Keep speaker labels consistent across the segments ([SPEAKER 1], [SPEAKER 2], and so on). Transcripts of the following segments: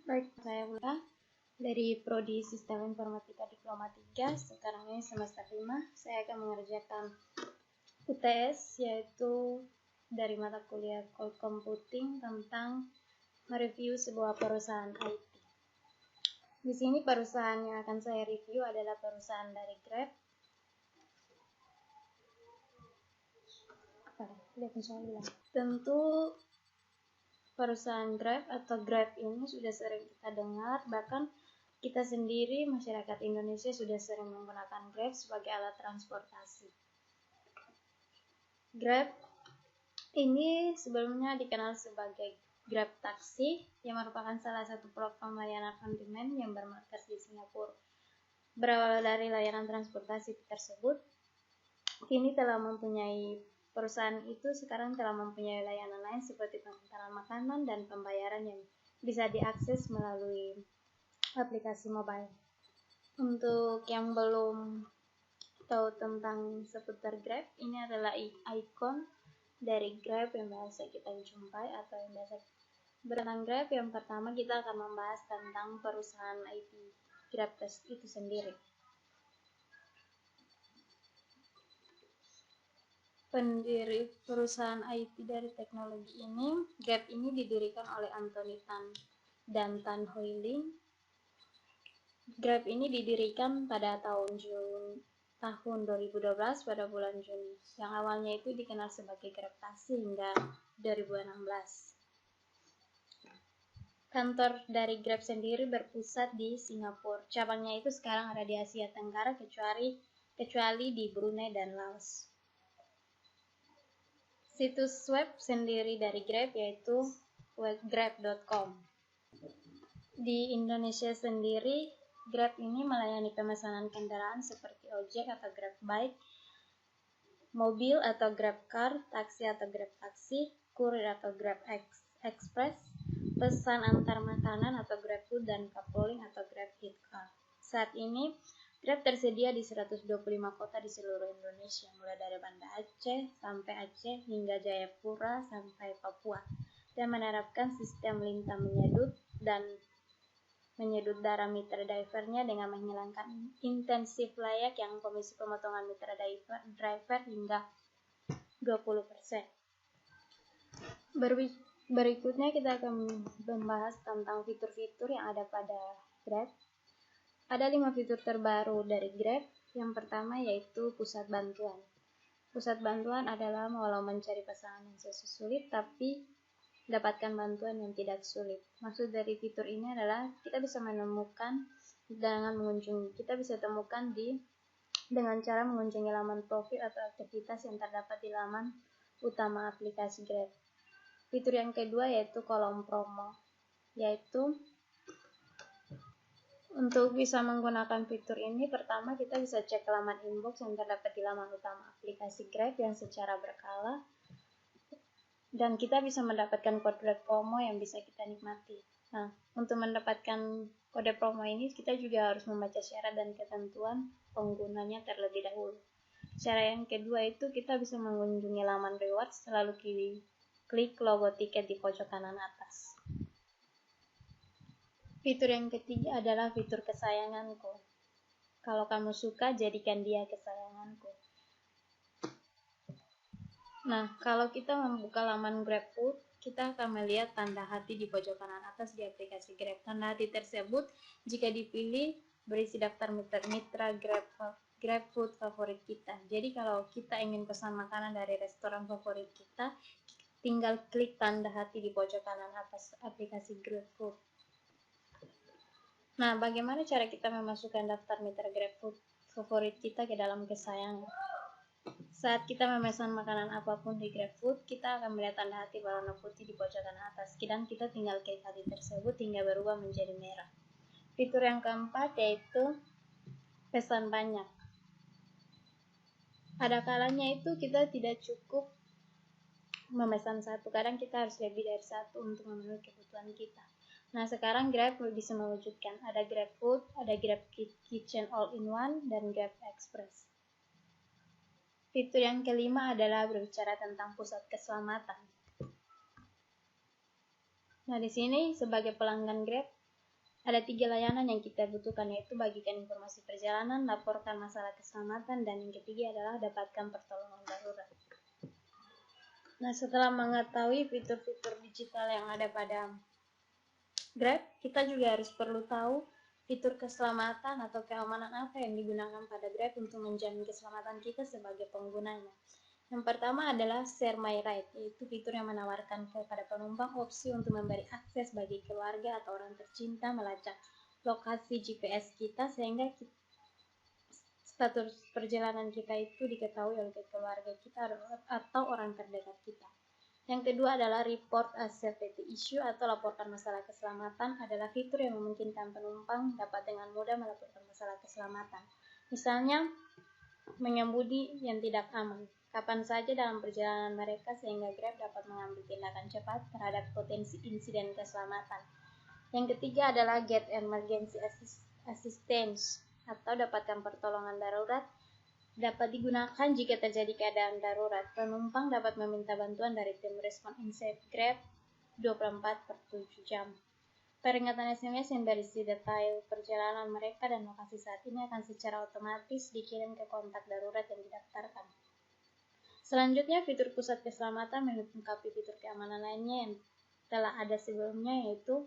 [SPEAKER 1] Baik, saya Ula dari Prodi Sistem Informatika Diploma 3. Sekarang ini semester 5. Saya akan mengerjakan UTS, yaitu dari mata kuliah Cloud Computing tentang mereview sebuah perusahaan IT. Di sini perusahaan yang akan saya review adalah perusahaan dari Grab. Tentu perusahaan Grab atau Grab ini sudah sering kita dengar, bahkan kita sendiri masyarakat Indonesia sudah sering menggunakan Grab sebagai alat transportasi. Grab ini sebelumnya dikenal sebagai Grab Taxi, yang merupakan salah satu platform layanan on-demand yang bermarkas di Singapura. Berawal dari layanan transportasi tersebut, kini perusahaan itu sekarang telah mempunyai layanan lain seperti pengantaran makanan dan pembayaran yang bisa diakses melalui aplikasi mobile. Untuk yang belum tahu tentang seputar Grab, ini adalah ikon dari Grab yang biasa kita jumpai atau yang biasa tentang Grab. Yang pertama kita akan membahas tentang perusahaan IT Grab itu sendiri. Pendiri perusahaan IT dari teknologi ini, Grab ini didirikan oleh Anthony Tan dan Tan Hoi Ling. Grab ini didirikan pada tahun 2012 pada bulan Juni, yang awalnya itu dikenal sebagai Grab Taxi hingga 2016. Kantor dari Grab sendiri berpusat di Singapura. Cabangnya itu sekarang ada di Asia Tenggara kecuali di Brunei dan Laos. Situs web sendiri dari Grab yaitu grab.com. Di Indonesia sendiri, Grab ini melayani pemesanan kendaraan seperti ojek atau Grab Bike, mobil atau Grab Car, taksi atau Grab Taxi, kurir atau Grab Express, pesan antar makanan atau Grab Food, dan carpooling atau Grab Hit Car. Saat ini, Grab tersedia di 125 kota di seluruh Indonesia, mulai dari Banda Aceh sampai Aceh hingga Jayapura sampai Papua, dan menerapkan sistem lintah menyedut darah mitra drivernya dengan menghilangkan intensif layak yang komisi pemotongan mitra driver hingga 20%. Berikutnya kita akan membahas tentang fitur-fitur yang ada pada Grab. Ada 5 fitur terbaru dari Grab. Yang pertama yaitu pusat bantuan. Pusat bantuan adalah walau mencari pasangan yang sulit, tapi dapatkan bantuan yang tidak sulit. Maksud dari fitur ini adalah kita bisa menemukan dengan cara mengunjungi laman profil atau aktivitas yang terdapat di laman utama aplikasi Grab. Fitur yang kedua yaitu kolom promo, yaitu untuk bisa menggunakan fitur ini, pertama kita bisa cek laman inbox yang terdapat di laman utama aplikasi Grab yang secara berkala, dan kita bisa mendapatkan kode promo yang bisa kita nikmati. Nah, untuk mendapatkan kode promo ini, kita juga harus membaca syarat dan ketentuan penggunanya terlebih dahulu. Cara yang kedua itu kita bisa mengunjungi laman rewards, lalu klik logo tiket di pojok kanan atas. Fitur yang ketiga adalah fitur kesayanganku. Kalau kamu suka, jadikan dia kesayanganku. Nah, kalau kita membuka laman GrabFood, kita akan melihat tanda hati di pojok kanan atas di aplikasi Grab. Tanda hati tersebut, jika dipilih, berisi daftar mitra GrabFood favorit kita. Jadi kalau kita ingin pesan makanan dari restoran favorit kita, tinggal klik tanda hati di pojok kanan atas aplikasi GrabFood. Nah, bagaimana cara kita memasukkan daftar mitra GrabFood favorit kita ke dalam kesayangan? Saat kita memesan makanan apapun di GrabFood, kita akan melihat tanda hati berwarna putih di pojok kanan atas, dan kita tinggal klik hati tersebut hingga berubah menjadi merah. Fitur yang keempat yaitu pesan banyak. Ada kalanya itu kita tidak cukup memesan satu, kadang kita harus lebih dari satu untuk memenuhi kebutuhan kita. Nah, sekarang Grab bisa mewujudkan, ada GrabFood, ada Grab Kitchen All-in-One, dan Grab Express. Fitur yang kelima adalah berbicara tentang pusat keselamatan. Nah, di sini sebagai pelanggan Grab, ada 3 layanan yang kita butuhkan, yaitu bagikan informasi perjalanan, laporkan masalah keselamatan, dan yang ketiga adalah dapatkan pertolongan darurat. Nah, setelah mengetahui fitur-fitur digital yang ada pada Grab, kita juga harus perlu tahu fitur keselamatan atau keamanan apa yang digunakan pada Grab untuk menjamin keselamatan kita sebagai penggunanya. Yang pertama adalah Share My Ride, yaitu fitur yang menawarkan kepada penumpang opsi untuk memberi akses bagi keluarga atau orang tercinta melacak lokasi GPS kita sehingga status perjalanan kita itu diketahui oleh keluarga kita atau orang terdekat kita. Yang kedua adalah Report a Safety Issue atau laporkan masalah keselamatan, adalah fitur yang memungkinkan penumpang dapat dengan mudah melaporkan masalah keselamatan. Misalnya, mengemudi yang tidak aman kapan saja dalam perjalanan mereka sehingga Grab dapat mengambil tindakan cepat terhadap potensi insiden keselamatan. Yang ketiga adalah Get Emergency Assistance atau dapatkan pertolongan darurat, dapat digunakan jika terjadi keadaan darurat. Penumpang dapat meminta bantuan dari tim respon Inside Grab 24/7 jam. Peringatan SMS yang berisi detail perjalanan mereka dan lokasi saat ini akan secara otomatis dikirim ke kontak darurat yang didaftarkan. Selanjutnya, fitur pusat keselamatan melengkapi fitur keamanan lainnya yang telah ada sebelumnya, yaitu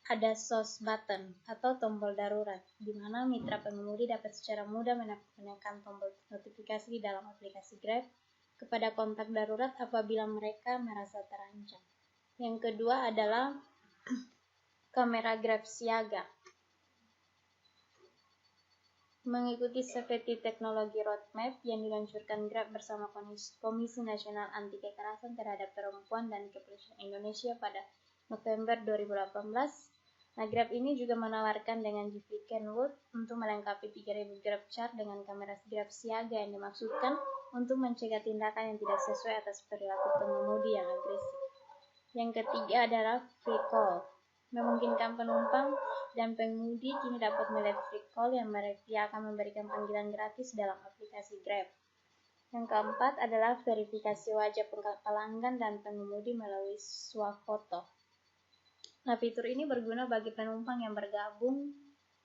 [SPEAKER 1] ada SOS button atau tombol darurat, di mana mitra pengemudi dapat secara mudah menekan tombol notifikasi di dalam aplikasi Grab kepada kontak darurat apabila mereka merasa terancam. Yang kedua adalah kamera Grab siaga. Mengikuti Safety Technology Roadmap yang diluncurkan Grab bersama Komisi Nasional Anti Kekerasan Terhadap Perempuan dan Kepolisian Indonesia pada November 2018, nah Grab ini juga menawarkan dengan GP Kenwood untuk melengkapi 3000 Grab Chart dengan kamera Grab siaga yang dimaksudkan untuk mencegah tindakan yang tidak sesuai atas perilaku pengemudi yang agresif. Yang ketiga adalah Free Call. Memungkinkan penumpang dan pengemudi kini dapat melihat free call yang mereka akan memberikan panggilan gratis dalam aplikasi Grab. Yang keempat adalah verifikasi wajah pelanggan dan pengemudi melalui swafoto. Nah, fitur ini berguna bagi penumpang yang bergabung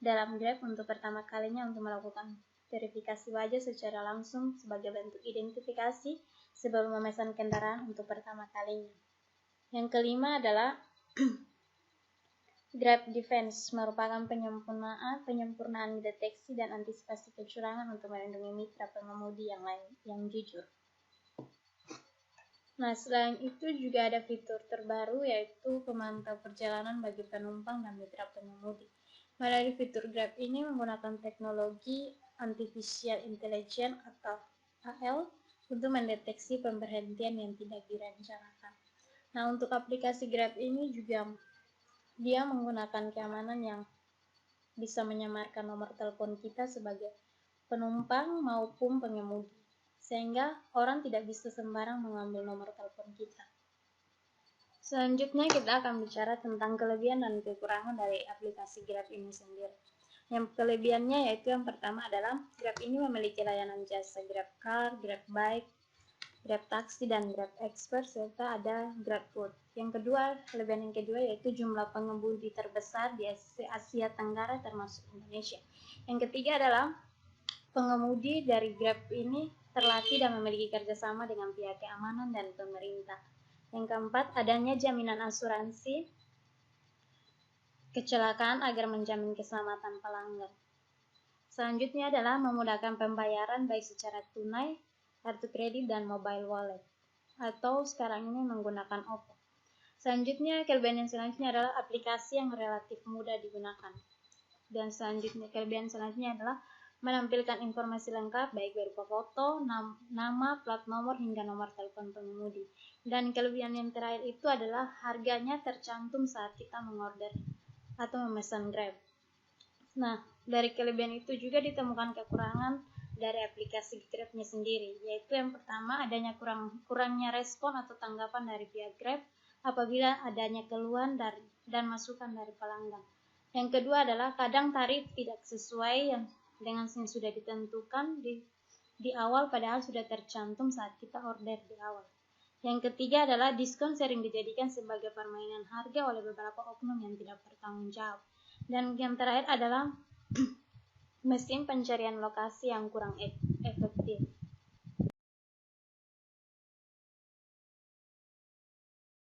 [SPEAKER 1] dalam Grab untuk pertama kalinya untuk melakukan verifikasi wajah secara langsung sebagai bentuk identifikasi sebelum memesan kendaraan untuk pertama kalinya. Yang kelima adalah Grab Defense, merupakan penyempurnaan deteksi dan antisipasi kecurangan untuk melindungi mitra pengemudi yang jujur. Nah, selain itu juga ada fitur terbaru, yaitu pemantau perjalanan bagi penumpang dan mitra pengemudi. Melalui fitur Grab ini menggunakan teknologi Artificial Intelligence atau AL untuk mendeteksi pemberhentian yang tidak direncanakan. Nah, untuk aplikasi Grab ini juga dia menggunakan keamanan yang bisa menyamarkan nomor telepon kita sebagai penumpang maupun pengemudi, sehingga orang tidak bisa sembarang mengambil nomor telepon kita. Selanjutnya kita akan bicara tentang kelebihan dan kekurangan dari aplikasi Grab ini sendiri. Yang kelebihannya yaitu yang pertama adalah Grab ini memiliki layanan jasa Grab Car, Grab Bike, Grab Taxi, dan Grab Expert, serta ada Grab Food. Kelebihan yang kedua yaitu jumlah pengemudi terbesar di Asia Tenggara termasuk Indonesia. Yang ketiga adalah pengemudi dari Grab ini terlatih dan memiliki kerjasama dengan pihak keamanan dan pemerintah. Yang keempat, adanya jaminan asuransi kecelakaan agar menjamin keselamatan pelanggan. Selanjutnya adalah memudahkan pembayaran baik secara tunai, kartu kredit, dan mobile wallet, atau sekarang ini menggunakan OVO. Selanjutnya, kelebihan selanjutnya adalah aplikasi yang relatif mudah digunakan. Dan kelebihan selanjutnya adalah menampilkan informasi lengkap baik berupa foto, nama, plat nomor, hingga nomor telepon pengemudi. Dan kelebihan yang terakhir itu adalah harganya tercantum saat kita mengorder atau memesan Grab. Nah, dari kelebihan itu juga ditemukan kekurangan dari aplikasi Grab-nya sendiri, yaitu yang pertama adanya kurangnya respon atau tanggapan dari pihak Grab apabila adanya keluhan dan masukan dari pelanggan. Yang kedua adalah kadang tarif tidak sesuai dengan yang sudah ditentukan di awal padahal sudah tercantum saat kita order di awal. Yang ketiga adalah diskon sering dijadikan sebagai permainan harga oleh beberapa oknum yang tidak bertanggung jawab. Dan yang terakhir adalah mesin pencarian lokasi yang kurang efektif.